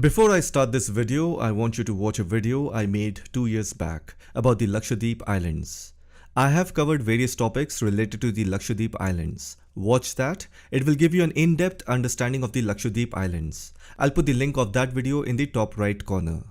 Before I start this video, I want you to watch a video I made 2 years back about the Lakshadweep Islands. I have covered various topics related to the Lakshadweep Islands. Watch that, it will give you an in-depth understanding of the Lakshadweep Islands. I'll put the link of that video in the top right corner.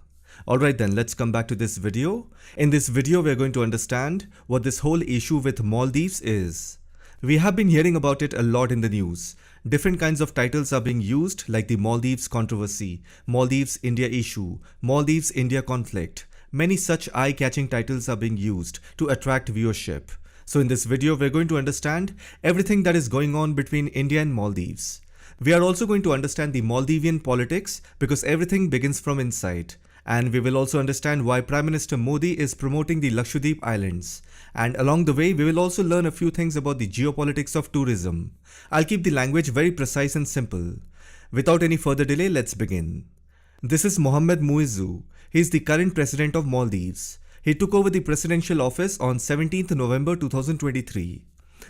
Alright then, let's come back to this video. In this video, we're going to understand what this whole issue with Maldives is. We have been hearing about it a lot in the news. Different kinds of titles are being used like the Maldives controversy, Maldives India issue, Maldives India conflict. Many such eye-catching titles are being used to attract viewership. So in this video, we're going to understand everything that is going on between India and Maldives. We are also going to understand the Maldivian politics because everything begins from inside. And we will also understand why Prime Minister Modi is promoting the Lakshadweep Islands. And along the way, we will also learn a few things about the geopolitics of tourism. I'll keep the language very precise and simple. Without any further delay, let's begin. This is Mohammed Muizzu. He is the current president of Maldives. He took over the presidential office on 17th November 2023.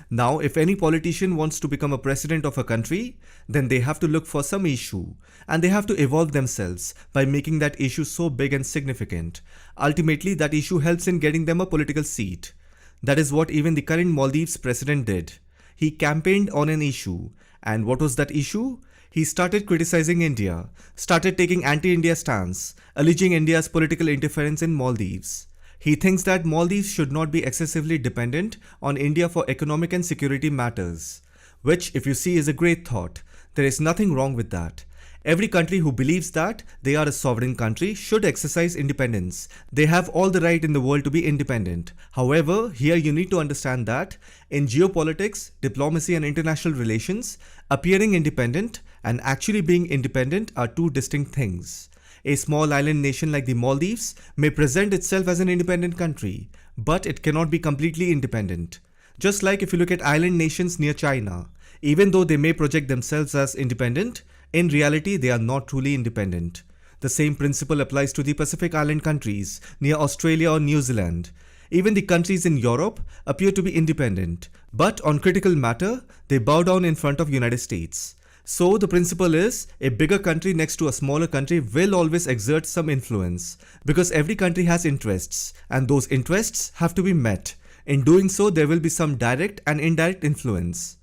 Now, if any politician wants to become a president of a country, then they have to look for some issue and they have to evolve themselves by making that issue so big and significant. Ultimately, that issue helps in getting them a political seat. That is what even the current Maldives president did. He campaigned on an issue. And what was that issue? He started criticizing India, started taking anti-India stance, alleging India's political interference in Maldives. He thinks that Maldives should not be excessively dependent on India for economic and security matters, which if you see is a great thought. There is nothing wrong with that. Every country who believes that they are a sovereign country should exercise independence. They have all the right in the world to be independent. However, here you need to understand that in geopolitics, diplomacy and international relations, appearing independent and actually being independent are two distinct things. A small island nation like the Maldives may present itself as an independent country, but it cannot be completely independent. Just like if you look at island nations near China, even though they may project themselves as independent, in reality they are not truly independent. The same principle applies to the Pacific Island countries near Australia or New Zealand. Even the countries in Europe appear to be independent, but on critical matter, they bow down in front of United States. So the principle is, a bigger country next to a smaller country will always exert some influence because every country has interests and those interests have to be met. In doing so, there will be some direct and indirect influence.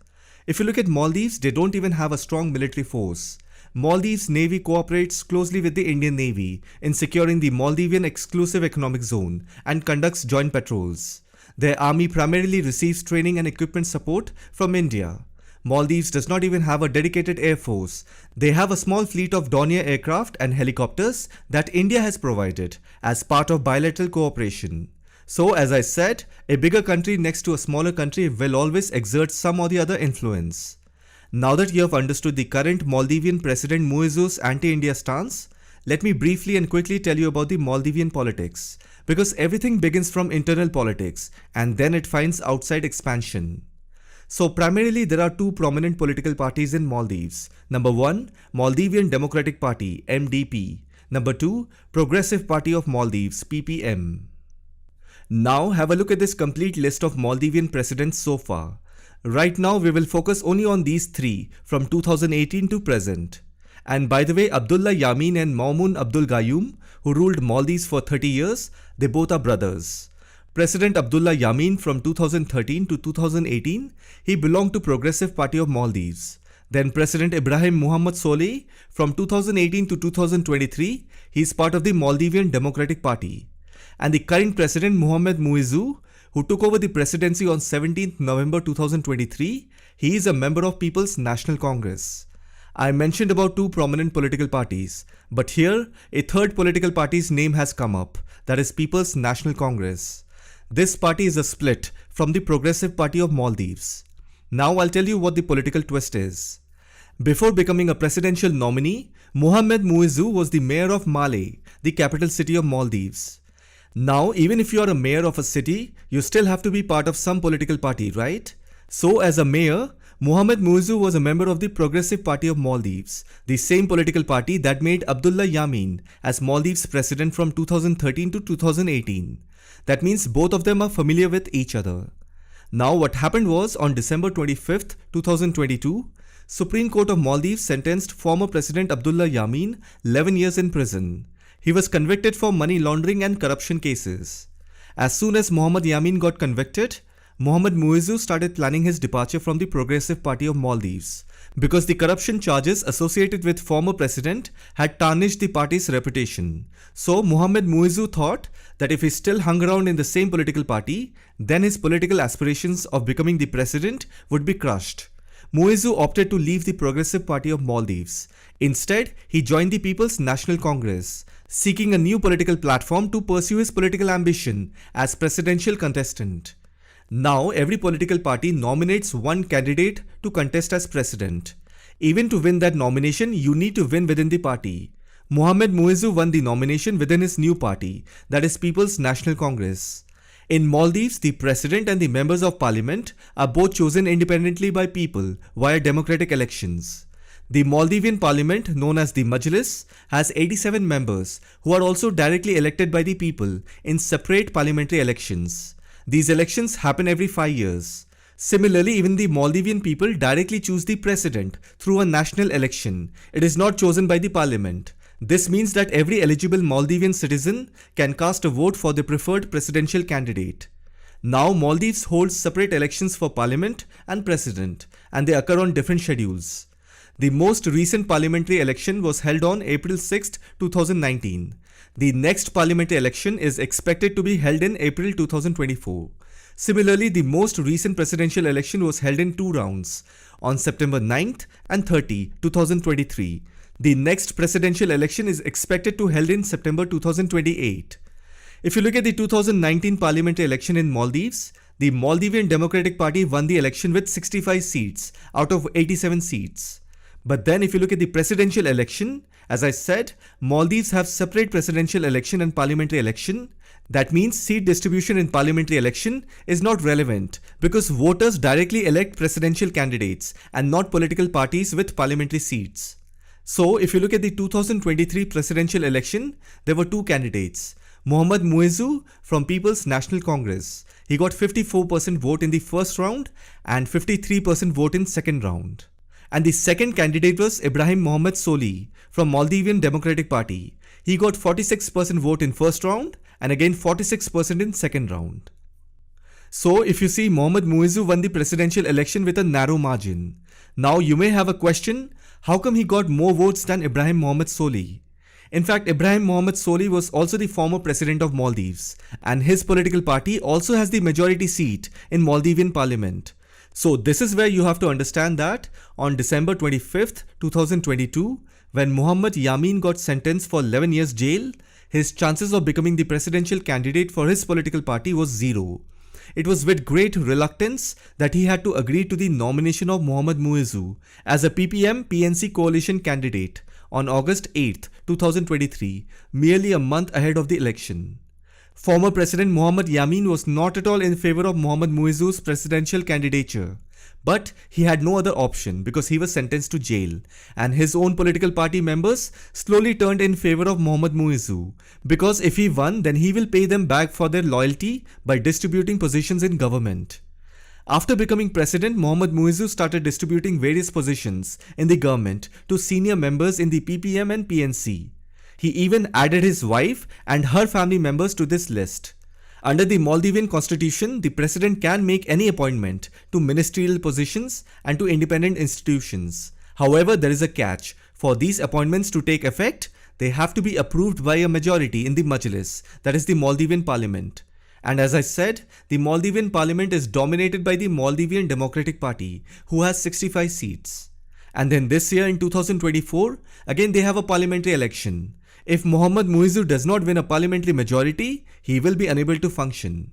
If you look at Maldives, they don't even have a strong military force. Maldives Navy cooperates closely with the Indian Navy in securing the Maldivian exclusive economic zone and conducts joint patrols. Their army primarily receives training and equipment support from India. Maldives does not even have a dedicated air force. They have a small fleet of Dornier aircraft and helicopters that India has provided as part of bilateral cooperation. So as I said, a bigger country next to a smaller country will always exert some or the other influence. Now that you have understood the current Maldivian President Muizzu's anti-India stance, let me briefly and quickly tell you about the Maldivian politics. Because everything begins from internal politics and then it finds outside expansion. So primarily there are two prominent political parties in Maldives. Number 1, Maldivian Democratic Party MDP. Number 2, Progressive Party of Maldives PPM. Now have a look at this complete list of Maldivian presidents so far. Right now we will focus only on these three from 2018 to present. And by the way, Abdullah Yamin and Maumoon Abdul Gayoom, who ruled Maldives for 30 years, they both are brothers. President Abdullah Yamin from 2013 to 2018, he belonged to Progressive Party of Maldives. Then President Ibrahim Muhammad Solih from 2018 to 2023, he is part of the Maldivian Democratic Party. And the current President Mohammed Muizzu, who took over the presidency on 17th November 2023, he is a member of People's National Congress. I mentioned about two prominent political parties, but here a third political party's name has come up, that is People's National Congress. This party is a split from the Progressive Party of Maldives. Now I'll tell you what the political twist is. Before becoming a presidential nominee, Mohammed Muizzu was the mayor of Malé, the capital city of Maldives. Now, even if you are a mayor of a city, you still have to be part of some political party, right? So as a mayor, Mohammed Muizzu was a member of the Progressive Party of Maldives, the same political party that made Abdullah Yamin as Maldives president from 2013 to 2018. That means both of them are familiar with each other. Now what happened was on December 25th, 2022, Supreme Court of Maldives sentenced former President Abdullah Yameen 11 years in prison. He was convicted for money laundering and corruption cases. As soon as Mohammed Yameen got convicted, Mohammed Muizzu started planning his departure from the Progressive Party of Maldives because the corruption charges associated with former president had tarnished the party's reputation. So Mohammed Muizzu thought that if he still hung around in the same political party, then his political aspirations of becoming the president would be crushed. Muizzu opted to leave the Progressive Party of Maldives. Instead, he joined the People's National Congress, seeking a new political platform to pursue his political ambition as presidential contestant. Now, every political party nominates one candidate to contest as president. Even to win that nomination, you need to win within the party. Mohammed Muizzu won the nomination within his new party, that is People's National Congress. In Maldives, the president and the members of parliament are both chosen independently by people via democratic elections. The Maldivian parliament, known as the Majlis, has 87 members who are also directly elected by the people in separate parliamentary elections. These elections happen every 5 years. Similarly, even the Maldivian people directly choose the president through a national election. It is not chosen by the parliament. This means that every eligible Maldivian citizen can cast a vote for the preferred presidential candidate. Now, Maldives holds separate elections for parliament and president, and they occur on different schedules. The most recent parliamentary election was held on April 6, 2019. The next parliamentary election is expected to be held in April 2024. Similarly, the most recent presidential election was held in 2 rounds, on September 9th and 30, 2023. The next presidential election is expected to be held in September 2028. If you look at the 2019 parliamentary election in Maldives, the Maldivian Democratic Party won the election with 65 seats out of 87 seats. But then if you look at the presidential election, as I said, Maldives have separate presidential election and parliamentary election. That means seat distribution in parliamentary election is not relevant because voters directly elect presidential candidates and not political parties with parliamentary seats. So, if you look at the 2023 presidential election, there were 2 candidates. Mohammed Muizzu from People's National Congress. He got 54% vote in the first round and 53% vote in second round. And the second candidate was Ibrahim Mohammed Soli from Maldivian Democratic Party. He got 46% vote in first round and again 46% in second round. So, if you see, Mohammed Muizzu won the presidential election with a narrow margin. Now, you may have a question, how come he got more votes than Ibrahim Mohammed Soli? In fact, Ibrahim Mohammed Soli was also the former president of Maldives, and his political party also has the majority seat in Maldivian parliament. So this is where you have to understand that on December 25th, 2022, when Mohammed Yameen got sentenced for 11 years jail, his chances of becoming the presidential candidate for his political party was 0. It was with great reluctance that he had to agree to the nomination of Mohammed Muizzu as a PPM-PNC coalition candidate on August 8, 2023, merely a month ahead of the election. Former President Mohammed Yameen was not at all in favor of Mohammed Muizzu's presidential candidature. But he had no other option because he was sentenced to jail, and his own political party members slowly turned in favor of Mohammed Muizzu because if he won, then he will pay them back for their loyalty by distributing positions in government. After becoming president, Mohammed Muizzu started distributing various positions in the government to senior members in the PPM and PNC. He even added his wife and her family members to this list. Under the Maldivian constitution, the president can make any appointment to ministerial positions and to independent institutions. However, there is a catch. For these appointments to take effect, they have to be approved by a majority in the Majlis, that is the Maldivian parliament. And as I said, the Maldivian parliament is dominated by the Maldivian Democratic Party, who has 65 seats. And then this year in 2024, again they have a parliamentary election. If Mohammed Muizzu does not win a parliamentary majority, he will be unable to function.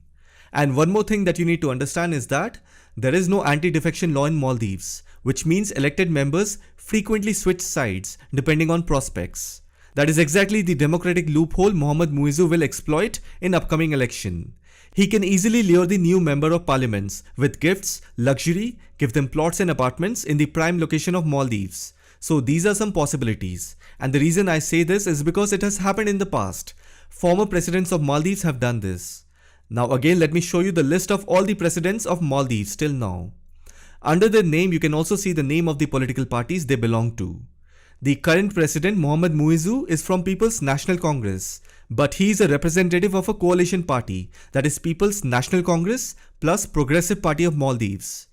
And one more thing that you need to understand is that there is no anti-defection law in Maldives, which means elected members frequently switch sides depending on prospects. That is exactly the democratic loophole Mohammed Muizzu will exploit in upcoming election. He can easily lure the new member of parliaments with gifts, luxury, give them plots and apartments in the prime location of Maldives. So these are some possibilities. And the reason I say this is because it has happened in the past. Former presidents of Maldives have done this. Now again, let me show you the list of all the presidents of Maldives till now. Under their name, you can also see the name of the political parties they belong to. The current president, Mohamed Muizzu, is from People's National Congress, but he is a representative of a coalition party, that is People's National Congress plus Progressive Party of Maldives.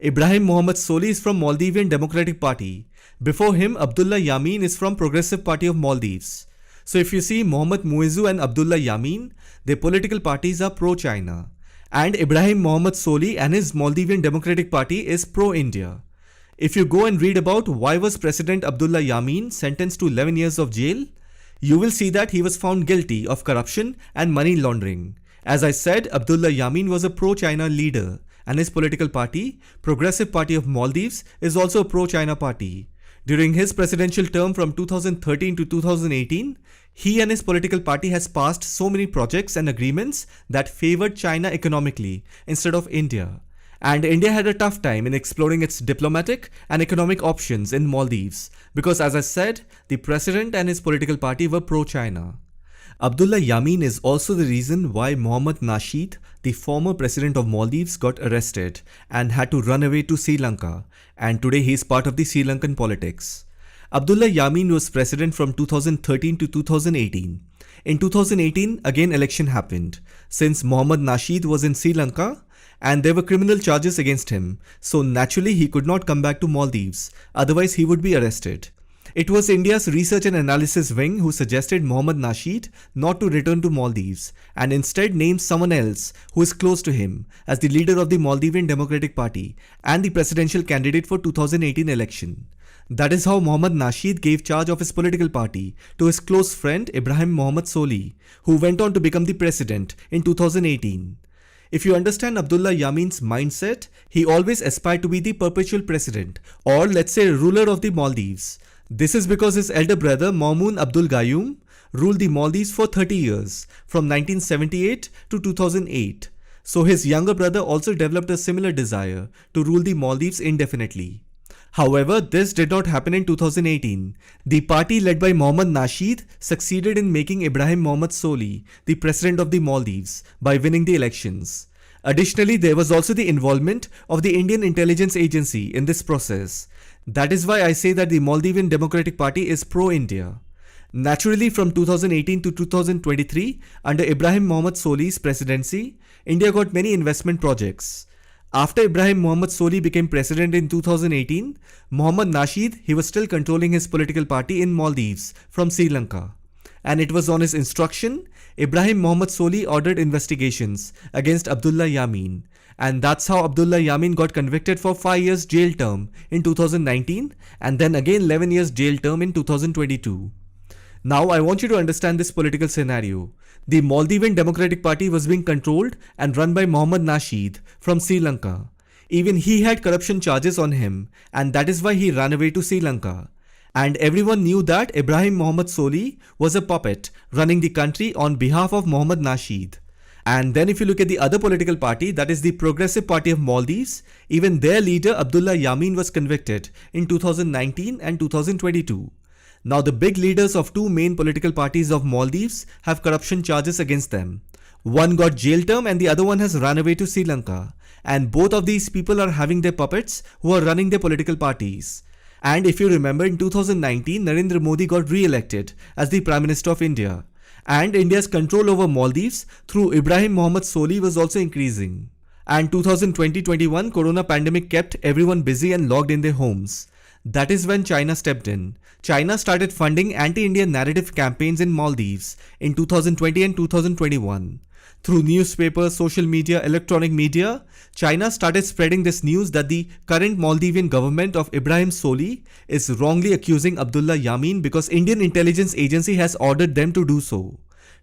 Ibrahim Mohamed Soli is from Maldivian Democratic Party. Before him, Abdullah Yamin is from Progressive Party of Maldives. So if you see Mohamed Muizzu and Abdullah Yamin, their political parties are pro-China. And Ibrahim Mohamed Soli and his Maldivian Democratic Party is pro-India. If you go and read about why was President Abdullah Yamin sentenced to 11 years of jail, you will see that he was found guilty of corruption and money laundering. As I said, Abdullah Yamin was a pro-China leader, and his political party, Progressive Party of Maldives, is also a pro-China party. During his presidential term from 2013 to 2018, he and his political party has passed so many projects and agreements that favored China economically instead of India. And India had a tough time in exploring its diplomatic and economic options in Maldives because, as I said, the president and his political party were pro-China. Abdullah Yamin is also the reason why Mohammad Nasheed, the former president of Maldives, got arrested and had to run away to Sri Lanka, and today he is part of the Sri Lankan politics. Abdullah Yamin was president from 2013 to 2018. In 2018, again election happened, since Mohammad Nasheed was in Sri Lanka and there were criminal charges against him, so naturally he could not come back to Maldives, otherwise he would be arrested. It was India's research and analysis wing who suggested Mohammad Nasheed not to return to Maldives and instead named someone else who is close to him as the leader of the Maldivian Democratic Party and the presidential candidate for 2018 election. That is how Mohammad Nasheed gave charge of his political party to his close friend Ibrahim Mohamed Soli, who went on to become the president in 2018. If you understand Abdullah Yamin's mindset, he always aspired to be the perpetual president, or let's say ruler of the Maldives. This is because his elder brother Maumoon Abdul Gayoom ruled the Maldives for 30 years, from 1978 to 2008. So his younger brother also developed a similar desire to rule the Maldives indefinitely. However, this did not happen in 2018. The party led by Mohammad Nasheed succeeded in making Ibrahim Mohamed Soli the president of the Maldives by winning the elections. Additionally, there was also the involvement of the Indian Intelligence Agency in this process. That is why I say that the Maldivian Democratic Party is pro-India. Naturally, from 2018 to 2023, under Ibrahim Mohamed Soli's presidency, India got many investment projects. After Ibrahim Mohamed Soli became president in 2018, Mohammad Nasheed, he was still controlling his political party in Maldives from Sri Lanka. And it was on his instruction, Ibrahim Mohamed Soli ordered investigations against Abdullah Yamin. And that's how Abdullah Yamin got convicted for 5 years jail term in 2019 and then again 11 years jail term in 2022. Now I want you to understand this political scenario. The Maldivian Democratic Party was being controlled and run by Mohammad Nasheed from Sri Lanka. Even he had corruption charges on him, and that is why he ran away to Sri Lanka. And everyone knew that Ibrahim Mohamed Soli was a puppet running the country on behalf of Mohammad Nasheed. And then if you look at the other political party, that is the Progressive Party of Maldives, even their leader Abdullah Yamin was convicted in 2019 and 2022. Now the big leaders of two main political parties of Maldives have corruption charges against them. One got jail term and the other one has run away to Sri Lanka. And both of these people are having their puppets who are running their political parties. And if you remember, in 2019, Narendra Modi got re-elected as the Prime Minister of India. And India's control over Maldives through Ibrahim Mohamed Soli was also increasing. And 2020-21 Corona pandemic kept everyone busy and locked in their homes. That is when China stepped in. China started funding anti-Indian narrative campaigns in Maldives in 2020 and 2021. Through newspapers, social media, electronic media, China started spreading this news that the current Maldivian government of Ibrahim Soli is wrongly accusing Abdullah Yamin because Indian Intelligence Agency has ordered them to do so.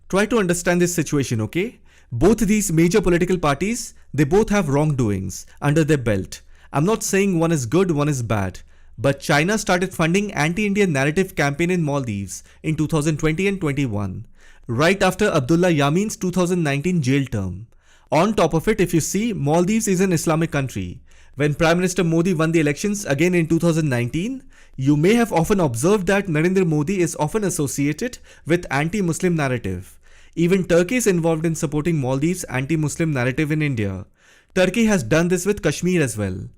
Try to understand this situation, okay? Both these major political parties, they both have wrongdoings under their belt. I'm not saying one is good, one is bad. But China started funding anti-Indian narrative campaign in Maldives in 2020 and 21, right after Abdullah Yamin's 2019 jail term. On top of it, if you see, Maldives is an Islamic country. When Prime Minister Modi won the elections again in 2019, you may have often observed that Narendra Modi is often associated with anti-Muslim narrative. Even Turkey is involved in supporting Maldives' anti-Muslim narrative in India. Turkey has done this with Kashmir as well.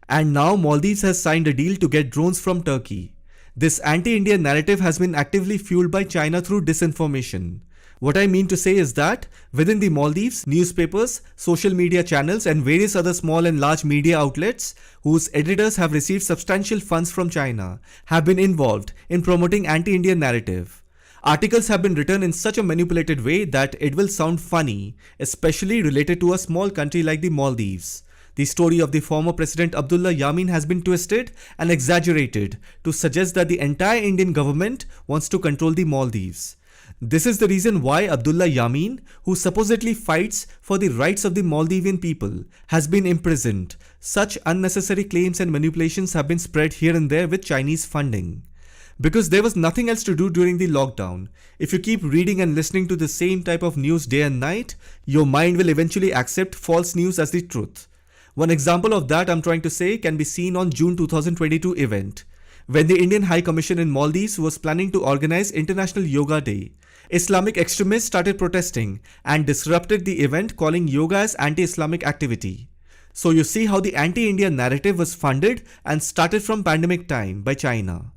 And now Maldives has signed a deal to get drones from Turkey. This anti-India narrative has been actively fueled by China through disinformation. What I mean to say is that within the Maldives, newspapers, social media channels and various other small and large media outlets whose editors have received substantial funds from China have been involved in promoting anti-India narrative. Articles have been written in such a manipulated way that it will sound funny, especially related to a small country like the Maldives. The story of the former President Abdullah Yamin has been twisted and exaggerated to suggest that the entire Indian government wants to control the Maldives. This is the reason why Abdullah Yamin, who supposedly fights for the rights of the Maldivian people, has been imprisoned. Such unnecessary claims and manipulations have been spread here and there with Chinese funding. Because there was nothing else to do during the lockdown. If you keep reading and listening to the same type of news day and night, your mind will eventually accept false news as the truth. One example of that I'm trying to say can be seen on June 2022 event, when the Indian High Commission in Maldives was planning to organize International Yoga Day. Islamic extremists started protesting and disrupted the event, calling yoga as anti-Islamic activity. So you see how the anti-India narrative was funded and started from pandemic time by China.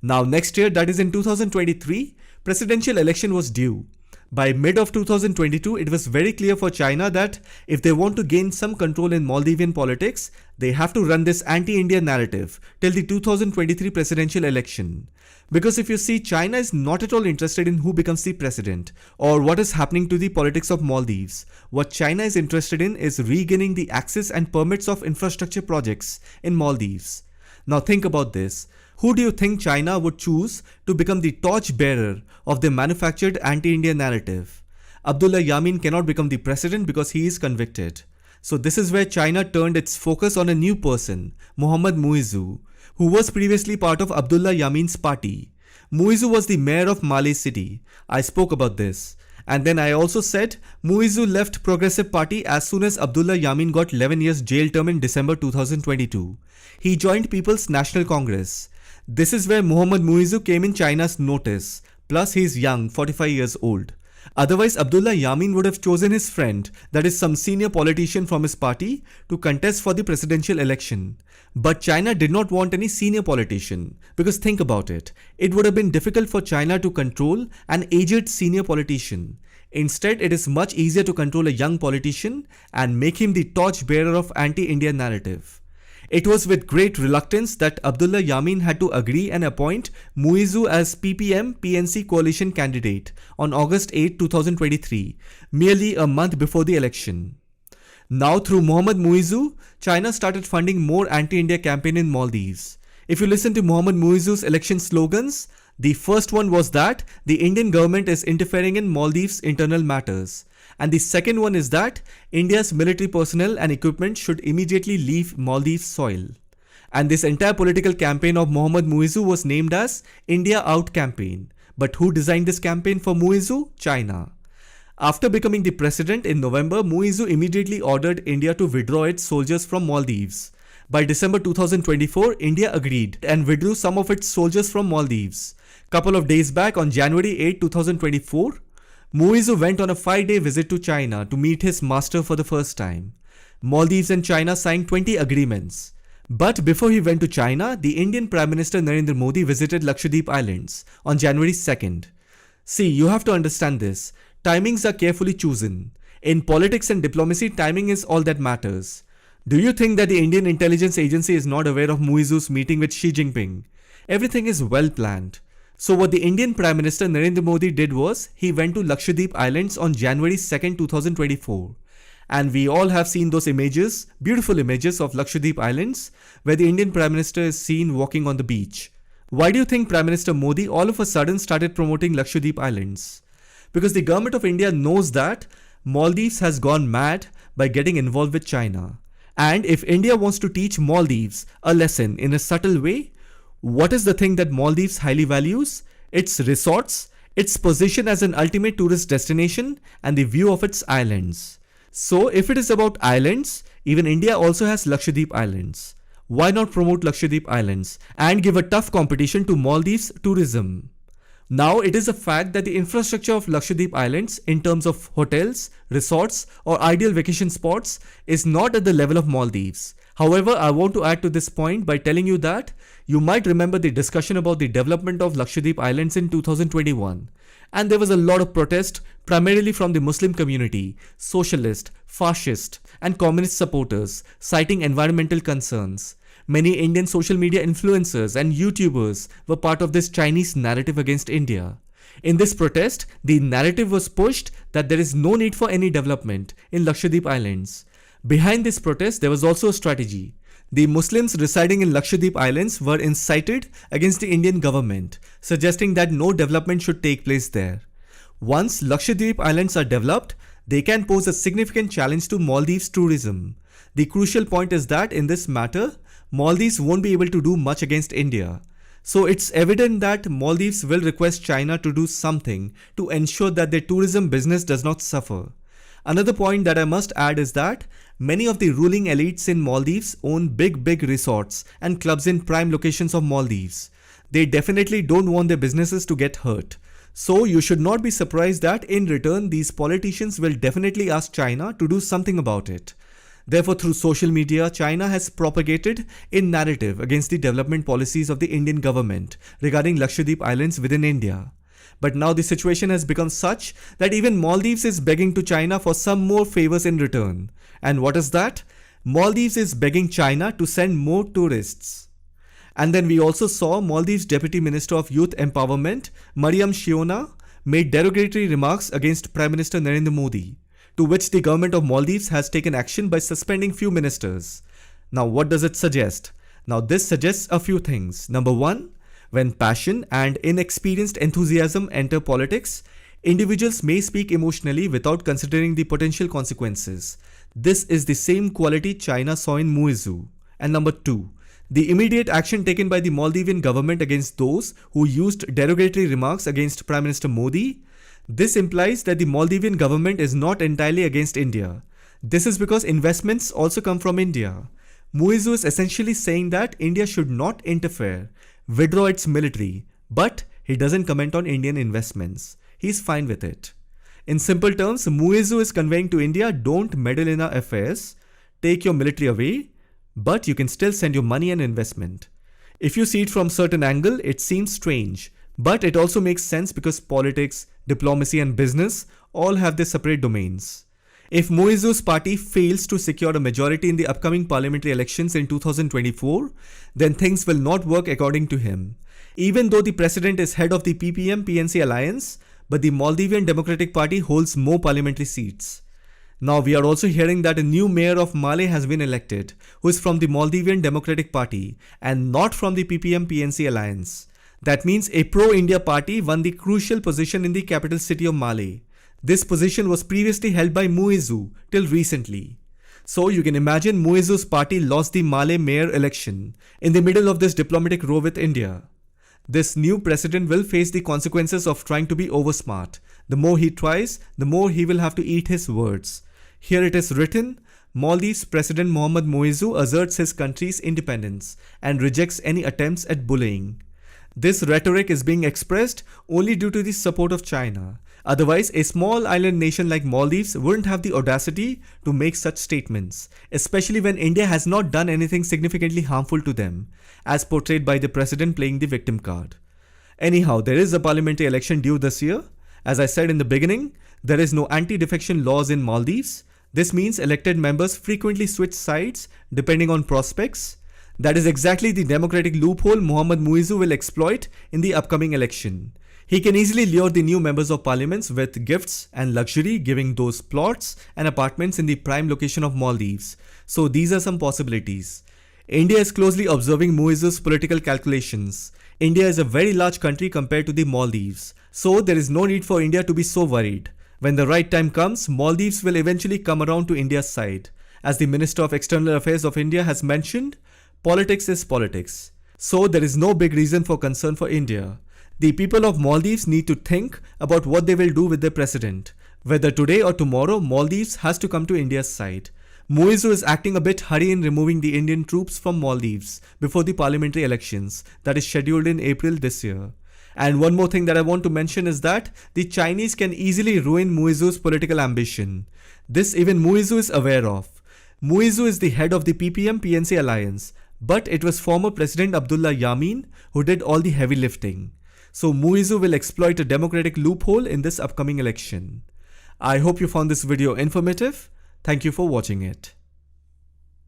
Now next year, that is in 2023, presidential election was due. By mid of 2022, it was very clear for China that if they want to gain some control in Maldivian politics, they have to run this anti-India narrative till the 2023 presidential election. Because if you see, China is not at all interested in who becomes the president or what is happening to the politics of Maldives. What China is interested in is regaining the access and permits of infrastructure projects in Maldives. Now think about this. Who do you think China would choose to become the torchbearer of the manufactured anti-India narrative? Abdullah Yamin cannot become the president because he is convicted. So this is where China turned its focus on a new person, Mohammad Muizzu, who was previously part of Abdullah Yamin's party. Muizzu was the mayor of Malé city. I spoke about this. And then I also said Muizzu left Progressive Party as soon as Abdullah Yamin got 11 years jail term in December 2022. He joined People's National Congress. This is where Mohammad Muizzu came in China's notice. Plus he is young, 45 years old. Otherwise, Abdullah Yamin would have chosen his friend, that is some senior politician from his party, to contest for the presidential election. But China did not want any senior politician, because think about it, it would have been difficult for China to control an aged senior politician. Instead, it is much easier to control a young politician and make him the torchbearer of anti-India narrative. It was with great reluctance that Abdullah Yamin had to agree and appoint Muizzu as PPM-PNC coalition candidate on August 8, 2023, merely a month before the election. Now through Mohammad Muizzu, China started funding more anti-India campaign in Maldives. If you listen to Mohammad Muizzu's election slogans, the first one was that the Indian government is interfering in Maldives' internal matters. And the second one is that India's military personnel and equipment should immediately leave Maldives soil. And this entire political campaign of Mohammad Muizzu was named as India Out campaign. But who designed this campaign for Muizzu? China. After becoming the president in November, Muizzu immediately ordered India to withdraw its soldiers from Maldives. By December 2024, India agreed and withdrew some of its soldiers from Maldives. Couple of days back on January 8, 2024, Muizzu went on a 5-day visit to China to meet his master for the first time. Maldives and China signed 20 agreements. But before he went to China, the Indian Prime Minister Narendra Modi visited Lakshadweep Islands on January 2nd. See, you have to understand this. Timings are carefully chosen. In politics and diplomacy, timing is all that matters. Do you think that the Indian intelligence agency is not aware of Muizzu's meeting with Xi Jinping? Everything is well planned. So what the Indian Prime Minister Narendra Modi did was, he went to Lakshadweep Islands on January 2nd, 2024. And we all have seen those images, beautiful images of Lakshadweep Islands, where the Indian Prime Minister is seen walking on the beach. Why do you think Prime Minister Modi all of a sudden started promoting Lakshadweep Islands? Because the government of India knows that Maldives has gone mad by getting involved with China. And if India wants to teach Maldives a lesson in a subtle way, what is the thing that Maldives highly values? Its resorts, its position as an ultimate tourist destination, and the view of its islands. So if it is about islands, even India also has Lakshadweep Islands. Why not promote Lakshadweep Islands and give a tough competition to Maldives tourism? Now it is a fact that the infrastructure of Lakshadweep Islands in terms of hotels, resorts or ideal vacation spots is not at the level of Maldives. However, I want to add to this point by telling you that you might remember the discussion about the development of Lakshadweep Islands in 2021. And there was a lot of protest, primarily from the Muslim community, socialist, fascist, and communist supporters, citing environmental concerns. Many Indian social media influencers and YouTubers were part of this Chinese narrative against India. In this protest, the narrative was pushed that there is no need for any development in Lakshadweep Islands. Behind this protest, there was also a strategy. The Muslims residing in Lakshadweep Islands were incited against the Indian government, suggesting that no development should take place there. Once Lakshadweep Islands are developed, they can pose a significant challenge to Maldives tourism. The crucial point is that in this matter, Maldives won't be able to do much against India. So it's evident that Maldives will request China to do something to ensure that their tourism business does not suffer. Another point that I must add is that many of the ruling elites in Maldives own big resorts and clubs in prime locations of Maldives. They definitely don't want their businesses to get hurt. So you should not be surprised that in return these politicians will definitely ask China to do something about it. Therefore, through social media, China has propagated a narrative against the development policies of the Indian government regarding Lakshadweep Islands within India. But now the situation has become such that even Maldives is begging to China for some more favors in return. And what is that? Maldives is begging China to send more tourists. And then we also saw Maldives Deputy Minister of Youth Empowerment, Mariam Shiona, made derogatory remarks against Prime Minister Narendra Modi, to which the government of Maldives has taken action by suspending few ministers. Now what does it suggest? Now this suggests a few things. Number one, when passion and inexperienced enthusiasm enter politics, individuals may speak emotionally without considering the potential consequences. This is the same quality China saw in Muizhu. And number two, the immediate action taken by the Maldivian government against those who used derogatory remarks against Prime Minister Modi. This implies that the Maldivian government is not entirely against India. This is because investments also come from India. Muizhu is essentially saying that India should not interfere, withdraw its military, but he doesn't comment on Indian investments. He's fine with it. In simple terms, Muizhu is conveying to India, don't meddle in our affairs, take your military away, but you can still send your money and investment. If you see it from a certain angle, it seems strange, but it also makes sense because politics, diplomacy and business all have their separate domains. If Muizhu's party fails to secure a majority in the upcoming parliamentary elections in 2024, then things will not work according to him. Even though the president is head of the PPM-PNC alliance, but the Maldivian Democratic Party holds more parliamentary seats. Now we are also hearing that a new mayor of Malé has been elected, who is from the Maldivian Democratic Party and not from the PPM-PNC alliance. That means a pro-India party won the crucial position in the capital city of Malé. This position was previously held by Muizhu till recently. So you can imagine Muizhu's party lost the Malé mayor election in the middle of this diplomatic row with India. This new president will face the consequences of trying to be oversmart. The more he tries, the more he will have to eat his words. Here it is written, Maldives President Mohammad Muizhu asserts his country's independence and rejects any attempts at bullying. This rhetoric is being expressed only due to the support of China. Otherwise, a small island nation like Maldives wouldn't have the audacity to make such statements, especially when India has not done anything significantly harmful to them, as portrayed by the president playing the victim card. Anyhow, there is a parliamentary election due this year. As I said in the beginning, there is no anti-defection laws in Maldives. This means elected members frequently switch sides depending on prospects. That is exactly the democratic loophole Mohammad Muizhu will exploit in the upcoming election. He can easily lure the new members of parliaments with gifts and luxury, giving those plots and apartments in the prime location of Maldives. So these are some possibilities. India is closely observing Muizhu's political calculations. India is a very large country compared to the Maldives. So there is no need for India to be so worried. When the right time comes, Maldives will eventually come around to India's side. As the Minister of External Affairs of India has mentioned, politics is politics. So there is no big reason for concern for India. The people of Maldives need to think about what they will do with their president. Whether today or tomorrow, Maldives has to come to India's side. Muizhu is acting a bit hurry in removing the Indian troops from Maldives before the parliamentary elections that is scheduled in April this year. And one more thing that I want to mention is that the Chinese can easily ruin Muizhu's political ambition. This even Muizhu is aware of. Muizzu is the head of the PPM-PNC alliance, but it was former President Abdullah Yameen who did all the heavy lifting. So Muizzu will exploit a democratic loophole in this upcoming election. I hope you found this video informative. Thank you for watching it.